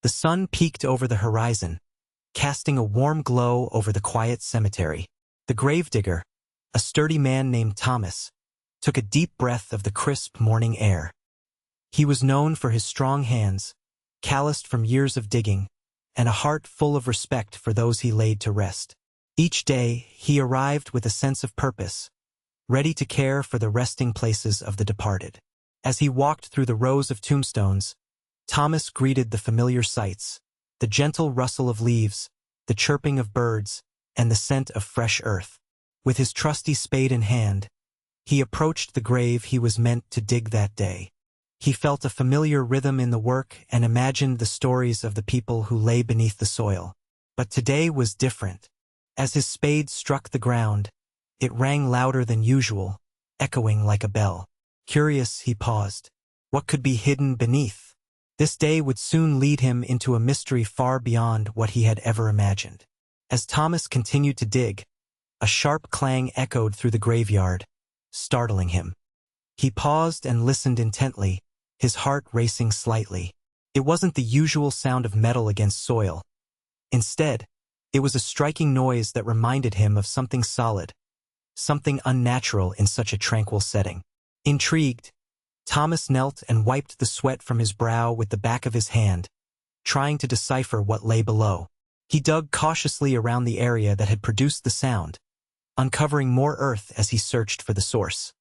The sun peeked over the horizon, casting a warm glow over the quiet cemetery. The gravedigger, a sturdy man named Thomas, took a deep breath of the crisp morning air. He was known for his strong hands, calloused from years of digging, and a heart full of respect for those he laid to rest. Each day, he arrived with a sense of purpose, ready to care for the resting places of the departed. As he walked through the rows of tombstones, Thomas greeted the familiar sights, the gentle rustle of leaves, the chirping of birds, and the scent of fresh earth. With his trusty spade in hand, he approached the grave he was meant to dig that day. He felt a familiar rhythm in the work and imagined the stories of the people who lay beneath the soil. But today was different. As his spade struck the ground, it rang louder than usual, echoing like a bell. Curious, he paused. What could be hidden beneath? This day would soon lead him into a mystery far beyond what he had ever imagined. As Thomas continued to dig, a sharp clang echoed through the graveyard, startling him. He paused and listened intently, his heart racing slightly. It wasn't the usual sound of metal against soil. Instead, it was a striking noise that reminded him of something solid, something unnatural in such a tranquil setting. Intrigued, Thomas knelt and wiped the sweat from his brow with the back of his hand, trying to decipher what lay below. He dug cautiously around the area that had produced the sound, uncovering more earth as he searched for the source.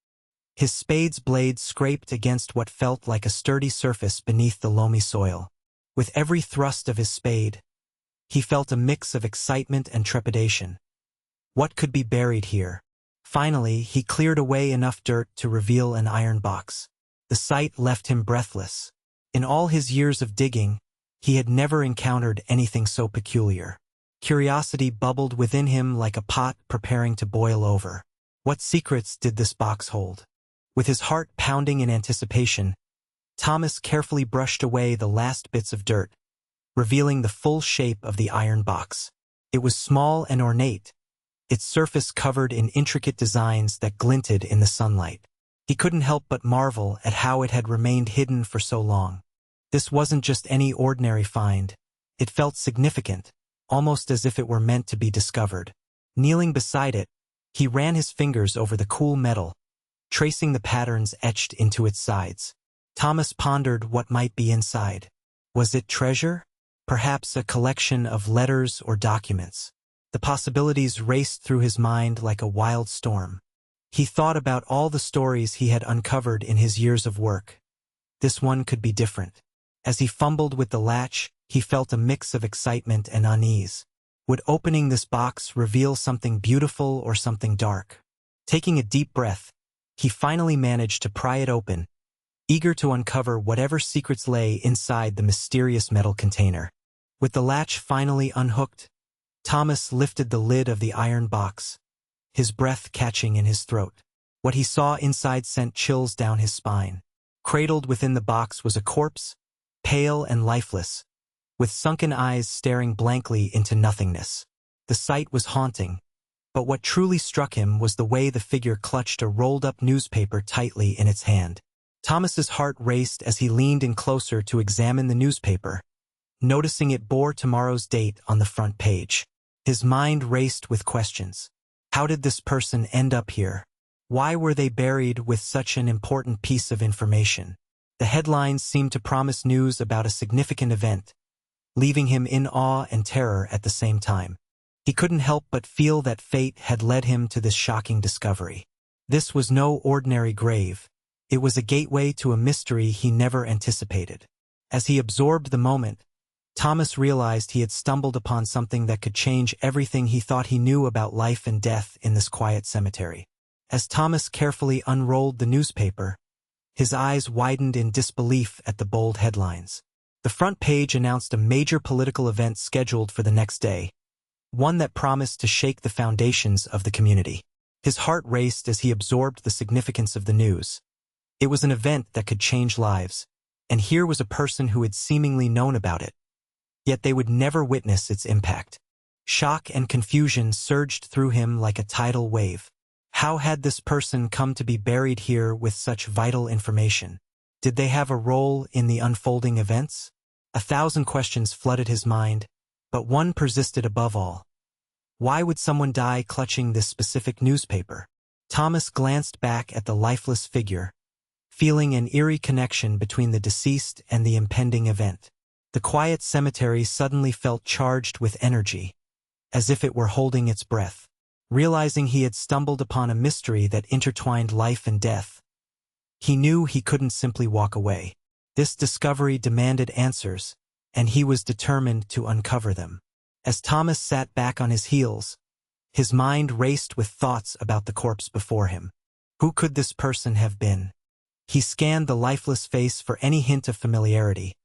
His spade's blade scraped against what felt like a sturdy surface beneath the loamy soil. With every thrust of his spade, he felt a mix of excitement and trepidation. What could be buried here? Finally, he cleared away enough dirt to reveal an iron box. The sight left him breathless. In all his years of digging, he had never encountered anything so peculiar. Curiosity bubbled within him like a pot preparing to boil over. What secrets did this box hold? With his heart pounding in anticipation, Thomas carefully brushed away the last bits of dirt, revealing the full shape of the iron box. It was small and ornate, its surface covered in intricate designs that glinted in the sunlight. He couldn't help but marvel at how it had remained hidden for so long. This wasn't just any ordinary find. It felt significant, almost as if it were meant to be discovered. Kneeling beside it, he ran his fingers over the cool metal, tracing the patterns etched into its sides. Thomas pondered what might be inside. Was it treasure? Perhaps a collection of letters or documents. The possibilities raced through his mind like a wild storm. He thought about all the stories he had uncovered in his years of work. This one could be different. As he fumbled with the latch, he felt a mix of excitement and unease. Would opening this box reveal something beautiful or something dark? Taking a deep breath, he finally managed to pry it open, eager to uncover whatever secrets lay inside the mysterious metal container. With the latch finally unhooked, Thomas lifted the lid of the iron box, his breath catching in his throat. What he saw inside sent chills down his spine. Cradled within the box was a corpse, pale and lifeless, with sunken eyes staring blankly into nothingness. The sight was haunting, but what truly struck him was the way the figure clutched a rolled-up newspaper tightly in its hand. Thomas's heart raced as he leaned in closer to examine the newspaper, noticing it bore tomorrow's date on the front page. His mind raced with questions. How did this person end up here? Why were they buried with such an important piece of information? The headlines seemed to promise news about a significant event, leaving him in awe and terror at the same time. He couldn't help but feel that fate had led him to this shocking discovery. This was no ordinary grave. It was a gateway to a mystery he never anticipated. As he absorbed the moment, Thomas realized he had stumbled upon something that could change everything he thought he knew about life and death in this quiet cemetery. As Thomas carefully unrolled the newspaper, his eyes widened in disbelief at the bold headlines. The front page announced a major political event scheduled for the next day, one that promised to shake the foundations of the community. His heart raced as he absorbed the significance of the news. It was an event that could change lives, and here was a person who had seemingly known about it, yet they would never witness its impact. Shock and confusion surged through him like a tidal wave. How had this person come to be buried here with such vital information? Did they have a role in the unfolding events? 1,000 questions flooded his mind, but one persisted above all. Why would someone die clutching this specific newspaper? Thomas glanced back at the lifeless figure, feeling an eerie connection between the deceased and the impending event. The quiet cemetery suddenly felt charged with energy, as if it were holding its breath. Realizing he had stumbled upon a mystery that intertwined life and death, he knew he couldn't simply walk away. This discovery demanded answers, and he was determined to uncover them. As Thomas sat back on his heels, his mind raced with thoughts about the corpse before him. Who could this person have been? He scanned the lifeless face for any hint of familiarity,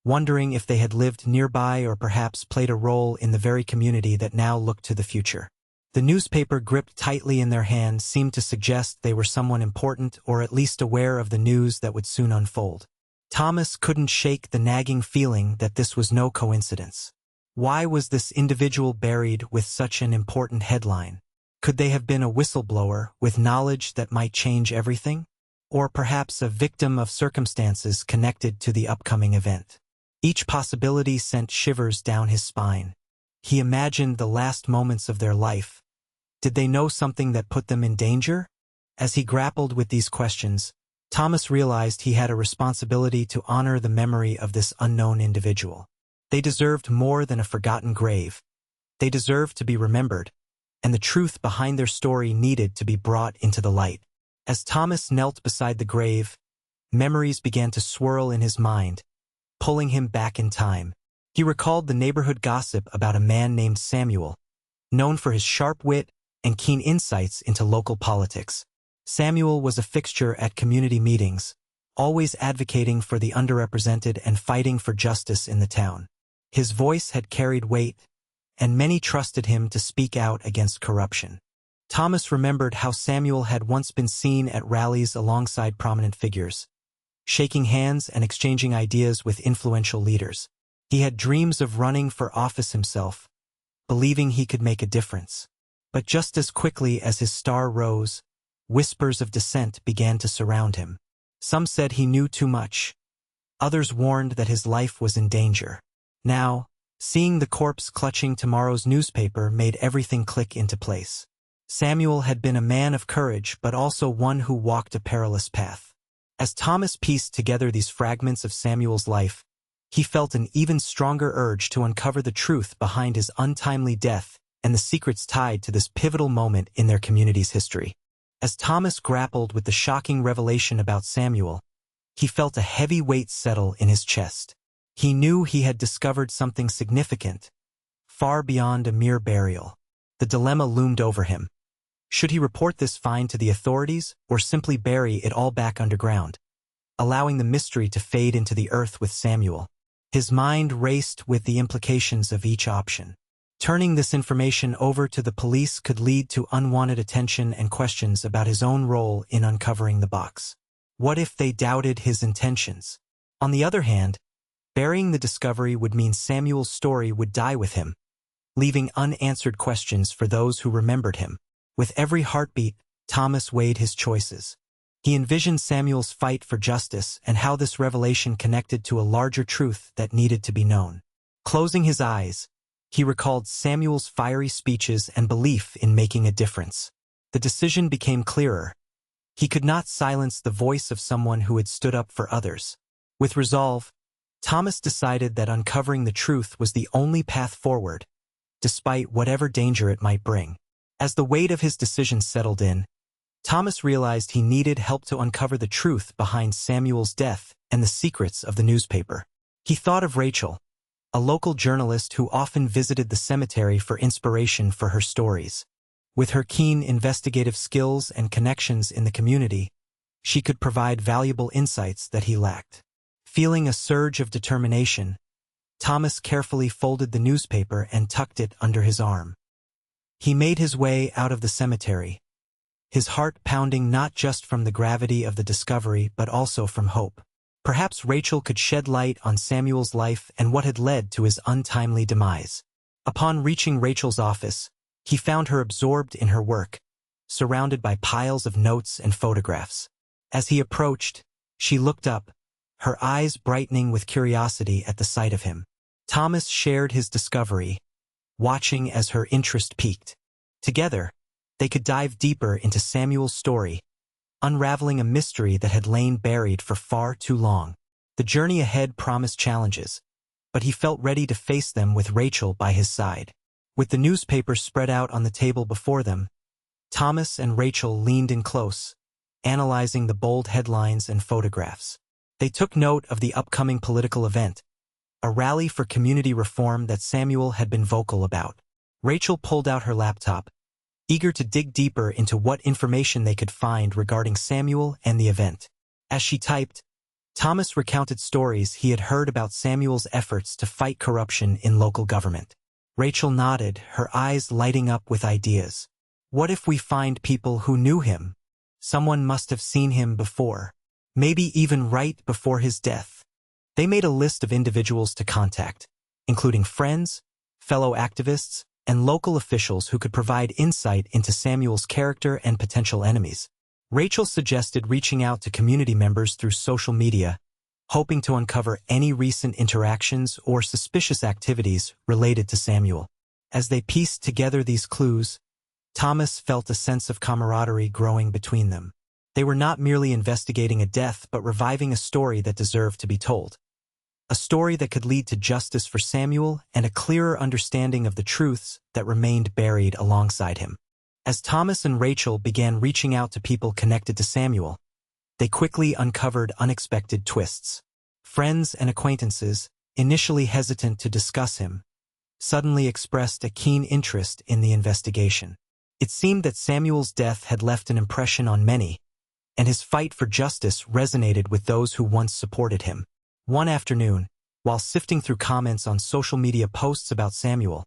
wondering if they had lived nearby or perhaps played a role in the very community that now looked to the future. The newspaper gripped tightly in their hands seemed to suggest they were someone important or at least aware of the news that would soon unfold. Thomas couldn't shake the nagging feeling that this was no coincidence. Why was this individual buried with such an important headline? Could they have been a whistleblower with knowledge that might change everything? Or perhaps a victim of circumstances connected to the upcoming event? Each possibility sent shivers down his spine. He imagined the last moments of their life. Did they know something that put them in danger? As he grappled with these questions, Thomas realized he had a responsibility to honor the memory of this unknown individual. They deserved more than a forgotten grave. They deserved to be remembered, and the truth behind their story needed to be brought into the light. As Thomas knelt beside the grave, memories began to swirl in his mind, pulling him back in time. He recalled the neighborhood gossip about a man named Samuel, known for his sharp wit and keen insights into local politics. Samuel was a fixture at community meetings, always advocating for the underrepresented and fighting for justice in the town. His voice had carried weight, and many trusted him to speak out against corruption. Thomas remembered how Samuel had once been seen at rallies alongside prominent figures, shaking hands and exchanging ideas with influential leaders. He had dreams of running for office himself, believing he could make a difference. But just as quickly as his star rose, whispers of dissent began to surround him. Some said he knew too much. Others warned that his life was in danger. Now, seeing the corpse clutching tomorrow's newspaper made everything click into place. Samuel had been a man of courage, but also one who walked a perilous path. As Thomas pieced together these fragments of Samuel's life, he felt an even stronger urge to uncover the truth behind his untimely death and the secrets tied to this pivotal moment in their community's history. As Thomas grappled with the shocking revelation about Samuel, he felt a heavy weight settle in his chest. He knew he had discovered something significant, far beyond a mere burial. The dilemma loomed over him. Should he report this find to the authorities or simply bury it all back underground, allowing the mystery to fade into the earth with Samuel? His mind raced with the implications of each option. Turning this information over to the police could lead to unwanted attention and questions about his own role in uncovering the box. What if they doubted his intentions? On the other hand, burying the discovery would mean Samuel's story would die with him, leaving unanswered questions for those who remembered him. With every heartbeat, Thomas weighed his choices. He envisioned Samuel's fight for justice and how this revelation connected to a larger truth that needed to be known. Closing his eyes, he recalled Samuel's fiery speeches and belief in making a difference. The decision became clearer. He could not silence the voice of someone who had stood up for others. With resolve, Thomas decided that uncovering the truth was the only path forward, despite whatever danger it might bring. As the weight of his decision settled in, Thomas realized he needed help to uncover the truth behind Samuel's death and the secrets of the newspaper. He thought of Rachel, a local journalist who often visited the cemetery for inspiration for her stories. With her keen investigative skills and connections in the community, she could provide valuable insights that he lacked. Feeling a surge of determination, Thomas carefully folded the newspaper and tucked it under his arm. He made his way out of the cemetery, his heart pounding not just from the gravity of the discovery but also from hope. Perhaps Rachel could shed light on Samuel's life and what had led to his untimely demise. Upon reaching Rachel's office, he found her absorbed in her work, surrounded by piles of notes and photographs. As he approached, she looked up, her eyes brightening with curiosity at the sight of him. Thomas shared his discovery, watching as her interest peaked. Together, they could dive deeper into Samuel's story, unraveling a mystery that had lain buried for far too long. The journey ahead promised challenges, but he felt ready to face them with Rachel by his side. With the newspaper spread out on the table before them, Thomas and Rachel leaned in close, analyzing the bold headlines and photographs. They took note of the upcoming political event, a rally for community reform that Samuel had been vocal about. Rachel pulled out her laptop, eager to dig deeper into what information they could find regarding Samuel and the event. As she typed, Thomas recounted stories he had heard about Samuel's efforts to fight corruption in local government. Rachel nodded, her eyes lighting up with ideas. What if we find people who knew him? Someone must have seen him before, maybe even right before his death. They made a list of individuals to contact, including friends, fellow activists, and local officials who could provide insight into Samuel's character and potential enemies. Rachel suggested reaching out to community members through social media, hoping to uncover any recent interactions or suspicious activities related to Samuel. As they pieced together these clues, Thomas felt a sense of camaraderie growing between them. They were not merely investigating a death but reviving a story that deserved to be told. A story that could lead to justice for Samuel and a clearer understanding of the truths that remained buried alongside him. As Thomas and Rachel began reaching out to people connected to Samuel, they quickly uncovered unexpected twists. Friends and acquaintances, initially hesitant to discuss him, suddenly expressed a keen interest in the investigation. It seemed that Samuel's death had left an impression on many, and his fight for justice resonated with those who once supported him. One afternoon, while sifting through comments on social media posts about Samuel,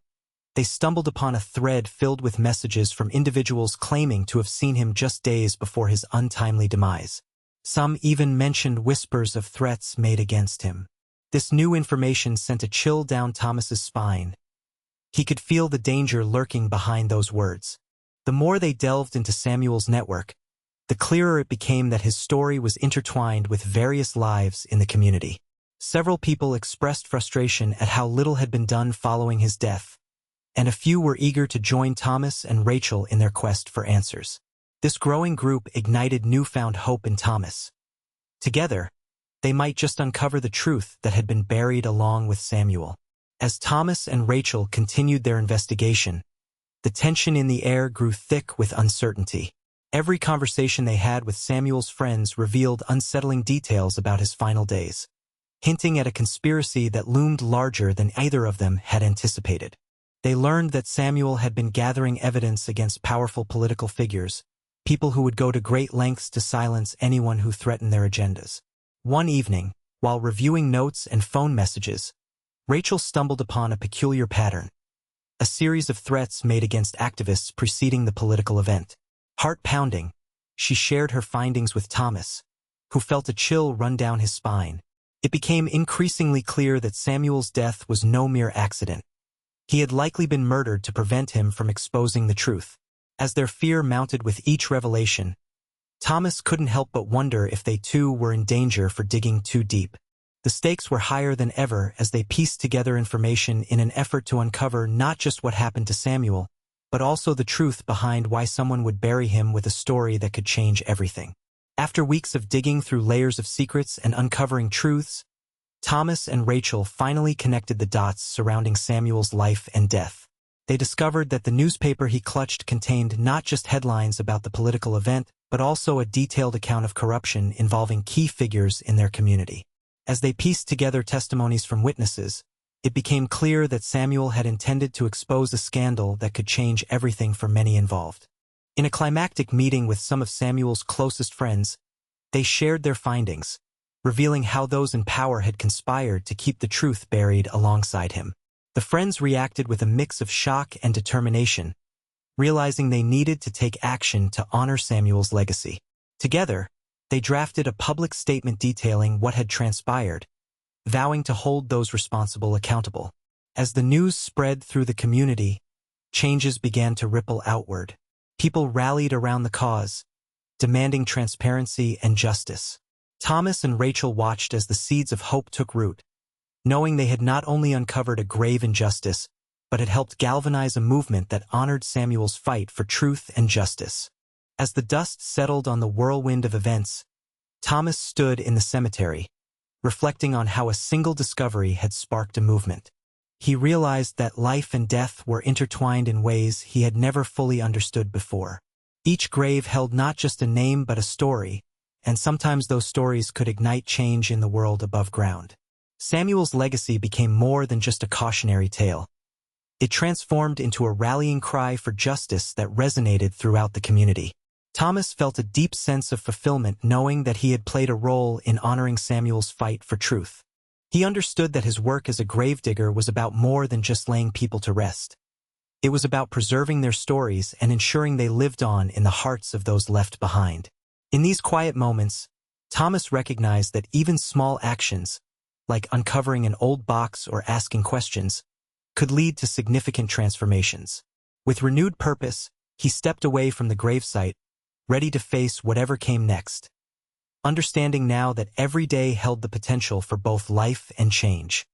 they stumbled upon a thread filled with messages from individuals claiming to have seen him just days before his untimely demise. Some even mentioned whispers of threats made against him. This new information sent a chill down Thomas's spine. He could feel the danger lurking behind those words. The more they delved into Samuel's network, the clearer it became that his story was intertwined with various lives in the community. Several people expressed frustration at how little had been done following his death, and a few were eager to join Thomas and Rachel in their quest for answers. This growing group ignited newfound hope in Thomas. Together, they might just uncover the truth that had been buried along with Samuel. As Thomas and Rachel continued their investigation, the tension in the air grew thick with uncertainty. Every conversation they had with Samuel's friends revealed unsettling details about his final days, hinting at a conspiracy that loomed larger than either of them had anticipated. They learned that Samuel had been gathering evidence against powerful political figures, people who would go to great lengths to silence anyone who threatened their agendas. One evening, while reviewing notes and phone messages, Rachel stumbled upon a peculiar pattern, a series of threats made against activists preceding the political event. Heart-pounding, she shared her findings with Thomas, who felt a chill run down his spine. It became increasingly clear that Samuel's death was no mere accident. He had likely been murdered to prevent him from exposing the truth. As their fear mounted with each revelation, Thomas couldn't help but wonder if they too were in danger for digging too deep. The stakes were higher than ever as they pieced together information in an effort to uncover not just what happened to Samuel, but also the truth behind why someone would bury him with a story that could change everything. After weeks of digging through layers of secrets and uncovering truths, Thomas and Rachel finally connected the dots surrounding Samuel's life and death. They discovered that the newspaper he clutched contained not just headlines about the political event, but also a detailed account of corruption involving key figures in their community. As they pieced together testimonies from witnesses, it became clear that Samuel had intended to expose a scandal that could change everything for many involved. In a climactic meeting with some of Samuel's closest friends, they shared their findings, revealing how those in power had conspired to keep the truth buried alongside him. The friends reacted with a mix of shock and determination, realizing they needed to take action to honor Samuel's legacy. Together, they drafted a public statement detailing what had transpired, vowing to hold those responsible accountable. As the news spread through the community, changes began to ripple outward. People rallied around the cause, demanding transparency and justice. Thomas and Rachel watched as the seeds of hope took root, knowing they had not only uncovered a grave injustice, but had helped galvanize a movement that honored Samuel's fight for truth and justice. As the dust settled on the whirlwind of events, Thomas stood in the cemetery, reflecting on how a single discovery had sparked a movement. He realized that life and death were intertwined in ways he had never fully understood before. Each grave held not just a name but a story, and sometimes those stories could ignite change in the world above ground. Samuel's legacy became more than just a cautionary tale. It transformed into a rallying cry for justice that resonated throughout the community. Thomas felt a deep sense of fulfillment knowing that he had played a role in honoring Samuel's fight for truth. He understood that his work as a gravedigger was about more than just laying people to rest. It was about preserving their stories and ensuring they lived on in the hearts of those left behind. In these quiet moments, Thomas recognized that even small actions, like uncovering an old box or asking questions, could lead to significant transformations. With renewed purpose, he stepped away from the gravesite, ready to face whatever came next, understanding now that every day held the potential for both life and change.